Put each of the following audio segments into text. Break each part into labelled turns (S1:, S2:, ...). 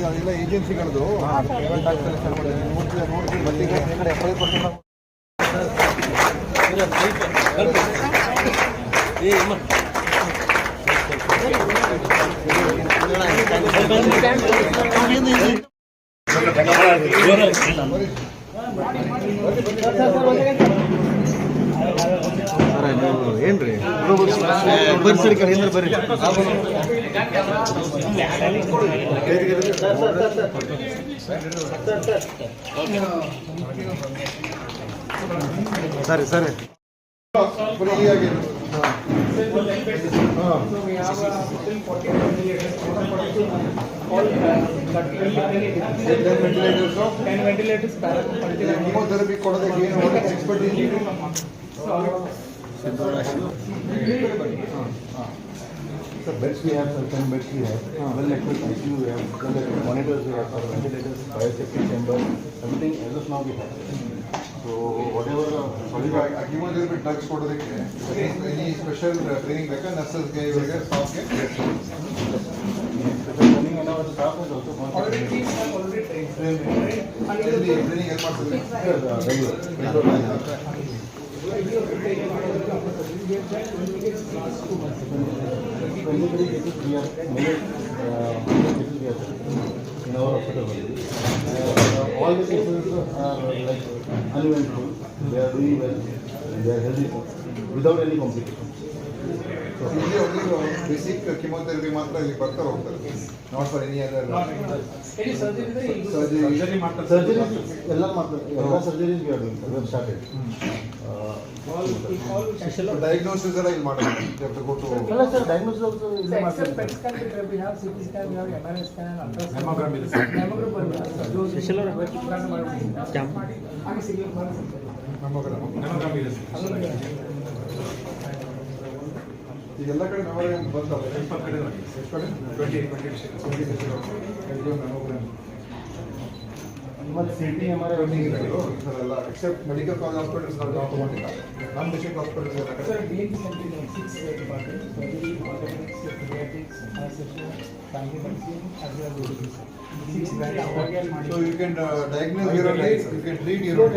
S1: ಅದೆಲ್ಲ ಏಜೆನ್ಸಿಗಳದು ಏನ್ರಿ ಬರ್ರಿ ಕಡೆ ಬರ್ರಿ ಸರಿ ಸರಿ chemotherapy ಕೊಡೋದಕ್ಕೆ ಏನು expertise So beds we have, certain beds we have, well equipped ICU we have, well monitors we have, ventilators, biosafety chambers, everything as of now we have. So whatever chemotherapy drugs ಕೊಡೋದಕ್ಕೆ any special training ಬೇಕಾ ನರ್ಸಸ್ಗೆ ಇವರಿಗೆ ಸ್ಟಾಫ್ಗೆ training and our staff is also already trained training help ಮಾಡ್ತಾರೆ in our hospital. All the cases are like uneventful. They are doing well. They are healthy without any complications. So only basic chemotherapy ಮಾತ್ರ ಇಲ್ಲಿ ಬರ್ತಾ ಹೋಗ್ತಾರೆ. Not for any other. Any surgery ಎಲ್ಲ ಮಾಡ್ತಾರೆ. ಎಲ್ಲ surgeries we are doing. We have started. Diagnosis ಎಲ್ಲ ಇಲ್ಲಿ ಮಾಡೋದು. You have to go to. No sir, diagnosis also ಇಲ್ಲಿ ಮಾಡ್ತಾರೆ. PET scan we have, CT scan we have, MRI scan, ultrasound. Mammogram ಇದೆ. Mammogram जो special scan ಮಾಡ್ತೀವಿ. Scan ಮಾಡಿ. ಹಾಗೆ ಸಿಗ್ಲಿಕ್ಕೆ ಮಾಡ್ತಾರೆ. Mammogram ಇದೆ. ಇದೆಲ್ಲ ಕಡೆ ಮೆಮೊರಿಯಂ ಬಂದಲ್ಲ ಎಷ್ಟು ಕಡೆ 20 ಮೆಮೊರಿಯಂ ಮತ್ತೆ ಸಿಟಿ ಎಮಆರ್ಐ ಇದೆಲ್ಲ ಎಕ್ಸೆಪ್ಟ್ ಮೆಡಿಕಲ್ ಕಾಲೇಜ್ ಹಾಸ್ಪಿಟಲ್ಸ್ ನಾವು ತಗೊಂಡಿಲ್ಲ ನಾನ್ ಡಿಸ್ಟ್ರಿಕ್ಟ್ ಹಾಸ್ಪಿಟಲ್ಸ್ ಎಲ್ಲ sir DNC centre 6 department surgery orthopaedics paediatrics anaesthesia family medicine as well as OPD so you can diagnose your case you can treat your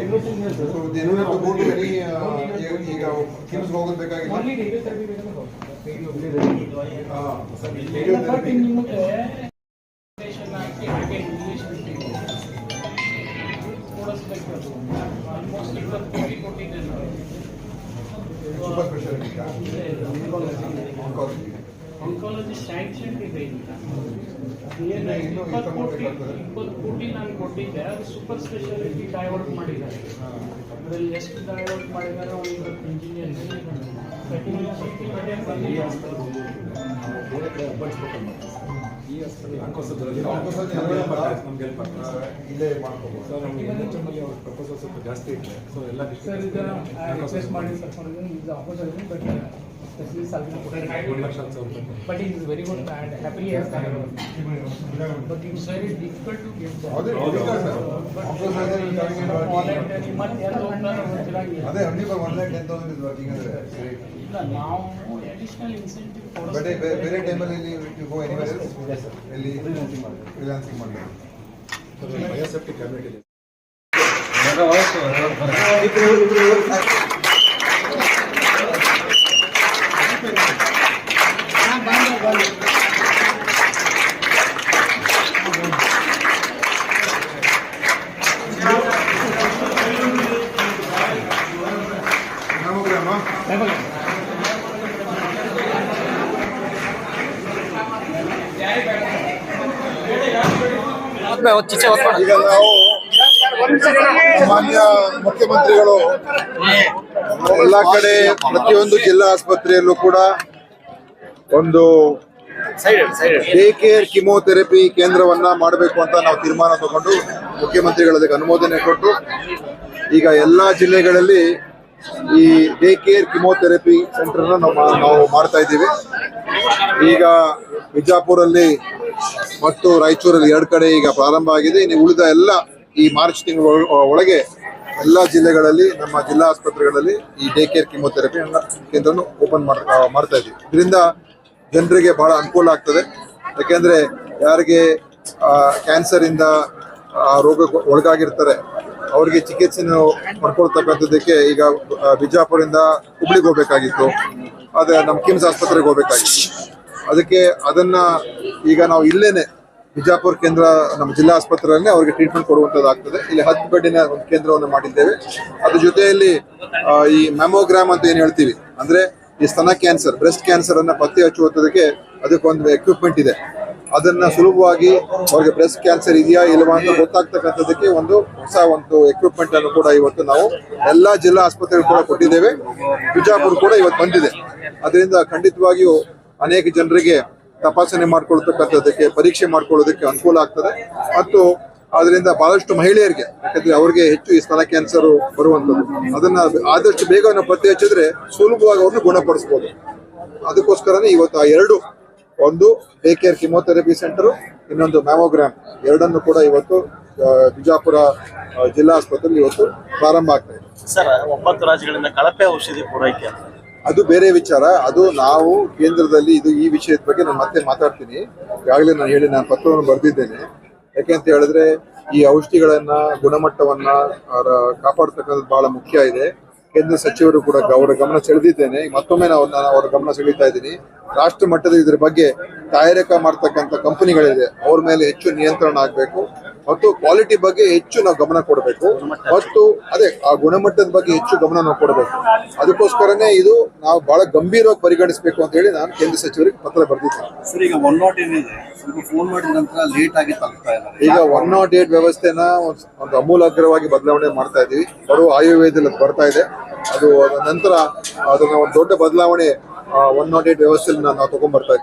S1: so they don't have to go to any ಈಗ ಕಿಮ್ಸ್ ಹೋಗಬೇಕಾಗಿಲ್ಲ only radiotherapy ಬೇಕಾದ್ರೆ radiotherapy ನಿಮಗೆ patient ಆಗಿ English almost like 40 super specialty oncology sanctioned ಇದೆ ಕೋಟಿ ನಾನು ಕೊಟ್ಟಿದ್ದೆ ಅದು ಸೂಪರ್ ಸ್ಪೆಷಾಲಿಟಿ ಡೈವರ್ಟ್ ಮಾಡಿದ್ದಾರೆ ಅದರಲ್ಲಿ ಎಷ್ಟು ಡೈವರ್ಟ್ ಮಾಡಿದ್ದಾರೆ ಒಂದು ಇಂಜಿನಿಯರಿಂಗ್ ಈ ಇಲ್ಲೇ ಮಾಡ್ಕೋಬೋದು ಸರ್ ನಮಗೆ NHMಲ್ಲಿ ಅವ್ರ ಪ್ರಪೋಸಲ್ ಸ್ವಲ್ಪ ಜಾಸ್ತಿ ಇದೆ ಸೊ ಎಲ್ಲ ಡಿಸ್ಟ್ರಿಕ್ಟ್ ರಿಕ್ವೆಸ್ಟ್ ಮಾಡಿ ಸರ್ ಇದು opposite but especially Salvin but it is very good and happily has but it's very difficult to get that ಅದೇ 1,10,000 is working ಅಂದ್ರೆ ಇಲ್ಲ ನಾವು additional incentive but ಬೇರೆ ಟೈಮಲ್ಲಿ you go anywhere else yes sir ಇಲ್ಲಿ freelancing ಮಾಡ್ತೀವಿ so biosafety cabinet ಇದೆ ಈಗ ನಾವು ಮಾನ್ಯ ಮುಖ್ಯಮಂತ್ರಿಗಳು ಎಲ್ಲ ಕಡೆ ಪ್ರತಿಯೊಂದು ಜಿಲ್ಲಾ ಆಸ್ಪತ್ರೆಯಲ್ಲೂ ಕೂಡ ಒಂದು ಡೇ ಕೇರ್ ಕಿಮೋಥೆರಪಿ ಕೇಂದ್ರವನ್ನ ಮಾಡಬೇಕು ಅಂತ ನಾವು ತೀರ್ಮಾನ ತಗೊಂಡು ಮುಖ್ಯಮಂತ್ರಿಗಳು ಅದಕ್ಕೆ ಅನುಮೋದನೆ ಕೊಟ್ಟು ಈಗ ಎಲ್ಲಾ ಜಿಲ್ಲೆಗಳಲ್ಲಿ
S2: ಈ ಡೇ ಕೇರ್ ಕಿಮೋಥೆರಪಿ ಸೆಂಟರ್ನ ನಾವು ಮಾಡ್ತಾ ಇದ್ದೀವಿ. ಈಗ ಬಿಜಾಪುರಲ್ಲಿ ಮತ್ತು ರಾಯಚೂರಲ್ಲಿ 2 ಕಡೆ ಈಗ ಪ್ರಾರಂಭ ಆಗಿದೆ. ಇನ್ನು ಉಳಿದ ಎಲ್ಲ ಈ ಮಾರ್ಚ್ ತಿಂಗಳ ಒಳಗೆ ಎಲ್ಲ ಜಿಲ್ಲೆಗಳಲ್ಲಿ ನಮ್ಮ ಜಿಲ್ಲಾ ಆಸ್ಪತ್ರೆಗಳಲ್ಲಿ ಈ ಡೇ ಕೇರ್ ಕಿಮೋಥೆರಪಿ ಕೇಂದ್ರವನ್ನು ಓಪನ್ ಮಾಡ್ತಾ ಇದ್ದೀವಿ. ಇದರಿಂದ ಜನರಿಗೆ ಬಹಳ ಅನುಕೂಲ ಆಗ್ತದೆ. ಯಾಕೆಂದ್ರೆ ಯಾರಿಗೆ ಕ್ಯಾನ್ಸರ್ ಇಂದ ರೋಗಕ್ಕೆ ಒಳಗಾಗಿರ್ತಾರೆ ಅವರಿಗೆ ಚಿಕಿತ್ಸೆಯನ್ನು ಪಡ್ಕೊಳ್ತಕ್ಕಂಥದ್ದಕ್ಕೆ ಈಗ ಬಿಜಾಪುರದಿಂದ ಹುಬ್ಳಿಗೆ ಹೋಗ್ಬೇಕಾಗಿತ್ತು, ಅದೇ ನಮ್ಮ ಕಿಮ್ಸ್ ಆಸ್ಪತ್ರೆಗೆ ಹೋಗ್ಬೇಕಾಗಿತ್ತು. ಅದಕ್ಕೆ ಅದನ್ನ ಈಗ ನಾವು ಇಲ್ಲೇನೆ ಬಿಜಾಪುರ ಕೇಂದ್ರ ನಮ್ಮ ಜಿಲ್ಲಾ ಆಸ್ಪತ್ರೆಯಲ್ಲೇ ಅವರಿಗೆ ಟ್ರೀಟ್ಮೆಂಟ್ ಕೊಡುವಂಥದ್ದಾಗ್ತದೆ. ಇಲ್ಲಿ 10 ಬೆಡ್ಡಿನ ಒಂದು ಕೇಂದ್ರವನ್ನು ಮಾಡಿದ್ದೇವೆ. ಅದ್ರ ಜೊತೆಯಲ್ಲಿ ಈ ಮ್ಯಾಮೋಗ್ರಾಮ್ ಅಂತ ಏನು ಹೇಳ್ತೀವಿ, ಅಂದ್ರೆ ಈ ಸ್ತನ ಕ್ಯಾನ್ಸರ್, ಬ್ರೆಸ್ಟ್ ಕ್ಯಾನ್ಸರ್ ಅನ್ನ ಪತ್ತೆ ಹಚ್ಚುವುದಕ್ಕೆ ಅದಕ್ಕೊಂದು ಎಕ್ವಿಪ್ಮೆಂಟ್ ಇದೆ. ಅದನ್ನ ಸುಲಭವಾಗಿ ಅವ್ರಿಗೆ ಬ್ರೆಸ್ಟ್ ಕ್ಯಾನ್ಸರ್ ಇದೆಯಾ ಇಲ್ವಾ ಅಂತ ಗೊತ್ತಾಗ್ತಕ್ಕಂಥದ್ದಕ್ಕೆ ಒಂದು ಹೊಸ ಎಕ್ವಿಪ್ಮೆಂಟ್ ಅನ್ನು ಕೂಡ ಇವತ್ತು ನಾವು ಎಲ್ಲಾ ಜಿಲ್ಲಾ ಆಸ್ಪತ್ರೆಗಳು ಕೂಡ ಕೊಟ್ಟಿದ್ದೇವೆ. ಬಿಜಾಪುರ ಕೂಡ ಇವತ್ತು ಬಂದಿದೆ. ಅದರಿಂದ ಖಂಡಿತವಾಗಿಯೂ ಅನೇಕ ಜನರಿಗೆ ತಪಾಸಣೆ ಮಾಡ್ಕೊಳ್ತಕ್ಕಂಥದ್ದಕ್ಕೆ, ಪರೀಕ್ಷೆ ಮಾಡ್ಕೊಳ್ಳೋದಕ್ಕೆ ಅನುಕೂಲ ಆಗ್ತದೆ. ಮತ್ತು ಅದರಿಂದ ಬಹಳಷ್ಟು ಮಹಿಳೆಯರಿಗೆ, ಯಾಕಂದ್ರೆ ಅವ್ರಿಗೆ ಹೆಚ್ಚು ಈ ಸ್ತನ ಕ್ಯಾನ್ಸರ್ ಬರುವಂಥದ್ದು, ಅದನ್ನ ಆದಷ್ಟು ಬೇಗ ನಾವು ಪತ್ತೆ ಹಚ್ಚಿದ್ರೆ ಸುಲಭವಾಗಿ ಅವ್ರನ್ನ ಗುಣಪಡಿಸ್ಬೋದು. ಅದಕ್ಕೋಸ್ಕರನೇ ಇವತ್ತು ಆ 2, ಒಂದು ಡೇ ಕೇರ್ ಕಿಮೋಥೆರಪಿ ಸೆಂಟರ್, ಇನ್ನೊಂದು ಮ್ಯಾಮೋಗ್ರಾಮ್, ಎರಡನ್ನು ಕೂಡ ಇವತ್ತು ಬಿಜಾಪುರ ಜಿಲ್ಲಾ ಆಸ್ಪತ್ರೆಯಲ್ಲಿ ಇವತ್ತು ಪ್ರಾರಂಭ ಆಗ್ತಾ ಇದೆ.
S3: ಸರ್, 9 ರಾಜ್ಯಗಳಿಂದ ಕಳಪೆ ಔಷಧಿ ಪೂರೈಕೆ
S2: ಅದು ಬೇರೆ ವಿಚಾರ. ಅದು ನಾವು ಕೇಂದ್ರದಲ್ಲಿ ಈ ವಿಷಯದ ಬಗ್ಗೆ ನಾನು ಮತ್ತೆ ಮಾತಾಡ್ತೀನಿ. ಈಗಾಗಲೇ ನಾನು ಪತ್ರವನ್ನು ಬರೆದಿದ್ದೇನೆ. ಯಾಕೆಂತ ಹೇಳಿದ್ರೆ ಈ ಔಷಧಿಗಳನ್ನ ಗುಣಮಟ್ಟವನ್ನ ಕಾಪಾಡ್ತಕ್ಕಂಥದ್ದು ಬಹಳ ಮುಖ್ಯ ಇದೆ. ಕೇಂದ್ರ ಸಚಿವರು ಕೂಡ ಅವರ ಗಮನ ಸೆಳೆದಿದ್ದೇನೆ. ಮತ್ತೊಮ್ಮೆ ನಾನು ಅವರ ಗಮನ ಸೆಳೀತಾ ಇದ್ದೀನಿ. ರಾಷ್ಟ್ರ ಮಟ್ಟದ ಇದ್ರ ಬಗ್ಗೆ ತಯಾರಿಕೆ ಮಾಡ್ತಕ್ಕಂಥ ಕಂಪನಿಗಳಿದೆ, ಅವ್ರ ಮೇಲೆ ಹೆಚ್ಚು ನಿಯಂತ್ರಣ ಆಗಬೇಕು ಮತ್ತು ಕ್ವಾಲಿಟಿ ಬಗ್ಗೆ ಹೆಚ್ಚು ನಾವು ಗಮನ ಕೊಡಬೇಕು ಮತ್ತು ಅದೇ ಆ ಗುಣಮಟ್ಟದ ಬಗ್ಗೆ ಹೆಚ್ಚು ಗಮನ ನಾವು ಕೊಡಬೇಕು. ಅದಕ್ಕೋಸ್ಕರನೇ ಇದು ನಾವು ಬಹಳ ಗಂಭೀರವಾಗಿ ಪರಿಗಣಿಸಬೇಕು ಅಂತ ಹೇಳಿ ನಾನು ಕೇಂದ್ರ ಸಚಿವರಿಗೆ ಪತ್ರ ಬರೆದಿದ್ದೇನೆ.
S4: ಸರ್, ಈಗ 108 ಇದೆ, ಸ್ವಲ್ಪ ಫೋನ್ ಮಾಡಿದ ನಂತರ ಲೇಟ್ ಆಗಿ ತಲುಪ್ತಾ ಇದ್ದಾರೆ.
S2: ಈಗ 108 ವ್ಯವಸ್ಥೆನ ಒಂದು ಅಮೂಲಾಗ್ರವಾಗಿ ಬದಲಾವಣೆ ಮಾಡ್ತಾ ಇದೀವಿ. ಬರುವ ಆಯುರ್ವೇದದಲ್ಲಿ ಬರ್ತಾ ಇದೆ. ಅದು ನಂತರ ಅದನ್ನ ಒಂದು ದೊಡ್ಡ ಬದಲಾವಣೆ 108 ವ್ಯವಸ್ಥೆಯಲ್ಲಿ ನಾವು ತಗೊಂಡ್ಬರ್ತಾ ಇದ್ದೀವಿ.